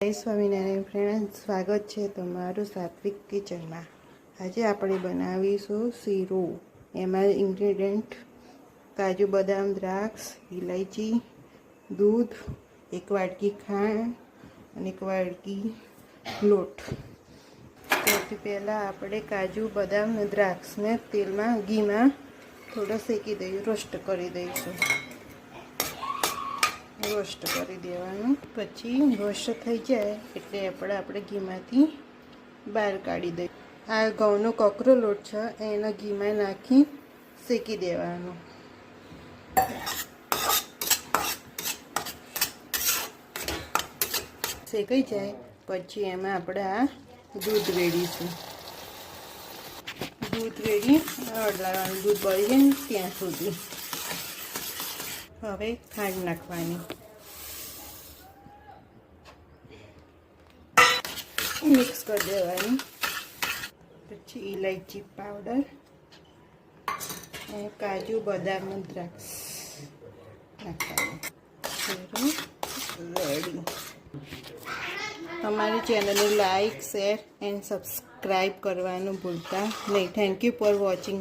જય સ્વામિનારાયણ ફ્રેન્ડ, સ્વાગત છે તમારું સાત્વિક કિચનમાં। આજે આપણે બનાવીશું શીરો। એમાં ઇન્ગ્રેડિયન્ટ કાજુ, બદામ, દ્રાક્ષ, ઇલાયચી, દૂધ, 1 વાટકી ખાંડ અને 1 વાટકી લોટ। સૌથી પહેલાં આપણે કાજુ, બદામ અને દ્રાક્ષને તેલમાં ઘીમાં થોડો શેકી દઈએ, રોસ્ટ કરી દઈશું। રોસ્ટ કરી દેવાનું। પછી રોસ્ટ થઈ જાય એટલે આપણે ઘીમાંથી બહાર કાઢી દઈએ। આ ઘઉંનો કકરો લોટ છે, એને ઘીમાં નાખી શેકી દેવાનો। શેકાઈ જાય પછી એમાં આપણે આ દૂધ રેડીશું। દૂધ રેડી હલાવવાનું, દૂધ બળી જાય ને ત્યાં સુધી। હવે ખાંડ નાખવાની, મિક્સ કરી દેવાની। પછી ઇલાયચી પાવડર અને કાજુ, બદામ અને દ્રાક્ષ નાખવાનું। રેડી। અમારી ચેનલને લાઈક, શેર એન્ડ સબસ્ક્રાઈબ કરવાનું ભૂલતા નહીં। Thank you for watching.